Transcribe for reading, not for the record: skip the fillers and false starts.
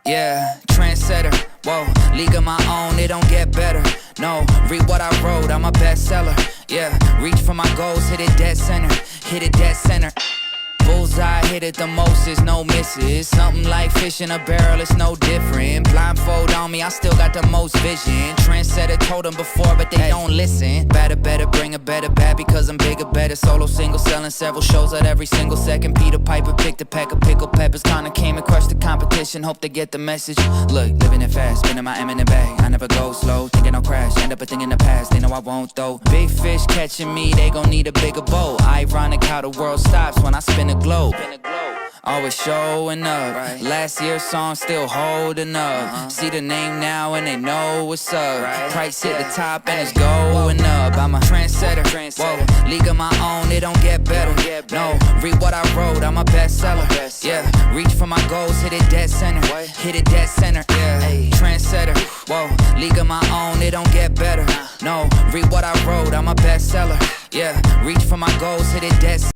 Yeah, trendsetter, whoa, league of my own, it don't get better. No, read what I wrote, I'm a bestseller. Yeah, reach for my goals, hit it dead center, hit it dead center. Bullseye, hit it the most, there's no misses. Something like fish in a barrel, it's no different. Blindfold on me, I still got the most vision. Trendsetter, told them before, but they don't listen. Better, bring a better bad because I'm bigger, better. Solo, single, selling several shows at every single second. Peter Piper picked a pack of pickled peppers. Kinda came and crushed the competition, hope they get the message. Look, living it fast, spinning my M in the bag. I never go slow, thinking I'll crash. End up a thing in the past, they know I won't though. Big fish catching me, they gon' need a bigger boat. Ironic how the world stops when I spin a globe. Always showing up, right. Last year's song still holding up. See the name now and they know what's up, right. Price hit the top and it's going up. I'm a trendsetter, whoa, league of my own, it don't get better. No, read what I wrote, I'm a bestseller. Yeah, reach for my goals, hit it dead center, hit it dead center. Yeah, trendsetter, whoa, league of my own, it don't get better. No, read what I wrote, I'm a bestseller. Yeah, reach for my goals, hit it dead center.